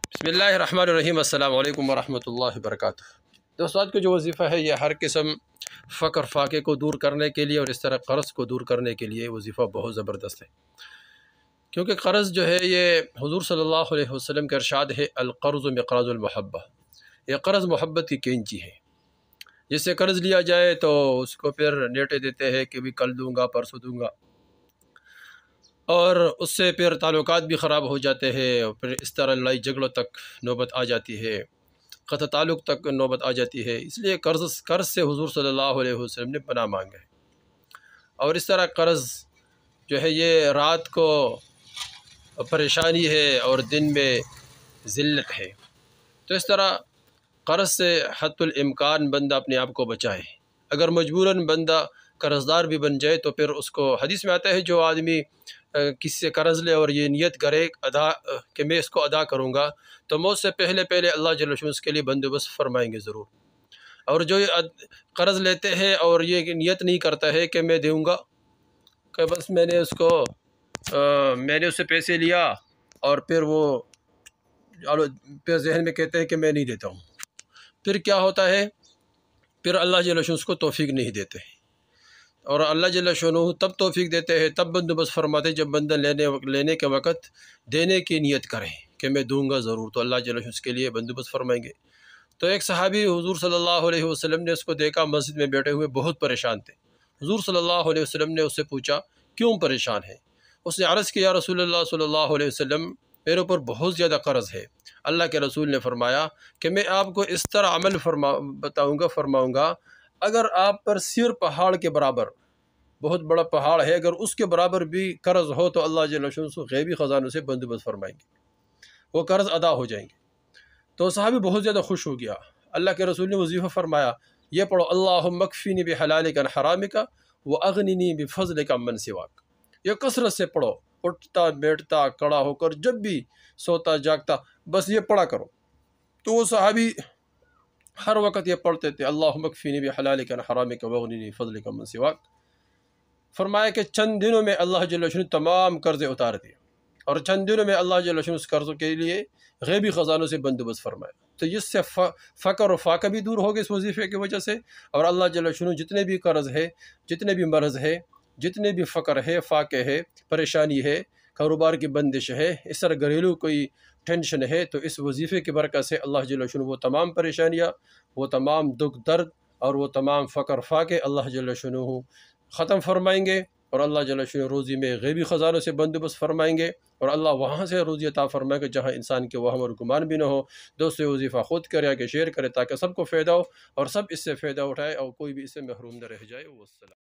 بسم اللہ الرحمن الرحیم۔ السلام علیکم ورحمۃ اللہ وبرکاتہ۔ دوستو، آج کا جو وظیفہ ہے یہ ہر قسم فقر فاقے کو دور کرنے کے لیے اور اس طرح قرض کو دور کرنے کے لیے وظیفہ بہت زبردست ہے، کیونکہ قرض جو ہے یہ حضور صلی اللہ علیہ وسلم کا ارشاد ہے، القرض مقراض المحبہ، یہ قرض محبت کی کینچی ہے۔ جس سے قرض لیا جائے تو اس کو پھر نیٹے دیتے ہیں کہ بھی کل دوں گا پرسوں دوں گا، اور اس سے پھر تعلقات بھی خراب ہو جاتے ہیں، اور پھر اس طرح لڑائی جھگڑوں تک نوبت آ جاتی ہے، قطع تعلق تک نوبت آ جاتی ہے۔ اس لیے قرض سے حضور صلی اللہ علیہ وسلم نے پناہ مانگا ہے۔ اور اس طرح قرض جو ہے یہ رات کو پریشانی ہے اور دن میں ذلت ہے، تو اس طرح قرض سے حتی الامکان بندہ اپنے آپ کو بچائے۔ اگر مجبوراً بندہ قرض دار بھی بن جائے تو پھر اس کو حدیث میں آتا ہے، جو آدمی کسی سے قرض لے اور یہ نیت کرے کہ میں اس کو ادا کروں گا، تو موت سے پہلے اللہ جل وعلا اس کے لیے بندوبست فرمائیں گے ضرور۔ اور جو قرض لیتے ہیں اور یہ نیت نہیں کرتا ہے کہ میں دوں گا، کہ بس میں نے اس سے پیسے لیا اور پھر وہ پھر ذہن میں کہتے ہیں کہ میں نہیں دیتا ہوں، پھر کیا ہوتا ہے؟ پھر اللہ جل وعلا اس کو توفیق نہیں دیتے، اور اللہ جل شانہ تب توفیق دیتے ہیں، تب بندوبست فرماتے جب بندہ لینے کے وقت دینے کی نیت کرے کہ میں دوں گا ضرور، تو اللہ جل اس کے لیے بندوبست فرمائیں گے۔ تو ایک صحابی حضور صلی اللہ علیہ وسلم نے اس کو دیکھا، مسجد میں بیٹھے ہوئے بہت پریشان تھے۔ حضور صلی اللہ علیہ وسلم نے اس سے پوچھا کیوں پریشان ہے؟ اس نے عرض کیا، یا رسول اللہ صلی اللہ علیہ وسلم، میرے اوپر بہت زیادہ قرض ہے۔ اللہ کے رسول نے فرمایا کہ میں آپ کو اس طرح عمل فرماؤں گا، اگر آپ پر سیر پہاڑ کے برابر، بہت بڑا پہاڑ ہے، اگر اس کے برابر بھی قرض ہو تو اللہ جل وعلا غیبی خزانوں سے بندوبست فرمائیں گے، وہ قرض ادا ہو جائیں گے۔ تو صحابی بہت زیادہ خوش ہو گیا۔ اللہ کے رسول نے وظیفہ فرمایا، یہ پڑھو، اللہم اکفینی بحلالک عن حرامک واغننی بفضلک عمن سواک۔ یہ کثرت سے پڑھو، اٹھتا بیٹھتا کھڑا ہو کر، جب بھی سوتا جاگتا، بس یہ پڑھا کرو۔ تو وہ صحابی ہر وقت یہ پڑھتے تھے، اللہم اکفینی بحلالک عن حرامک واغننی بفضلک عمن سواک۔ فرمایا کہ چند دنوں میں اللہ جل وعلا نے تمام قرضے اتار دیے، اور چند دنوں میں اللہ جل وعلا اس قرضوں کے لیے غیبی خزانوں سے بندوبست فرمایا۔ تو اس سے فقر و فاقہ بھی دور ہو گئے اس وظیفے کی وجہ سے، اور اللہ جل وعلا جتنے بھی قرض ہے، جتنے بھی مرض ہے، جتنے بھی فقر ہے، فاقے ہے، پریشانی ہے، کاروبار کی بندش ہے، اس طرح گھریلو کوئی ٹینشن ہے، تو اس وظیفے کی برکت سے اللہ جل وعلا وہ تمام پریشانیاں، وہ تمام دکھ درد اور وہ تمام فقر فاقے اللہ جل وعلا ختم فرمائیں گے، اور اللہ جل وعلا روزی میں غیبی خزانوں سے بندوبست فرمائیں گے، اور اللہ وہاں سے روزی عطا فرمائے گا جہاں انسان کے وہم اور گمان بھی نہ ہو۔ دوستو، وظیفہ خود کرے کہ شیئر کرے تاکہ سب کو فائدہ ہو اور سب اس سے فائدہ اٹھائے اور کوئی بھی اس سے محروم نہ رہ جائے۔ والسلام۔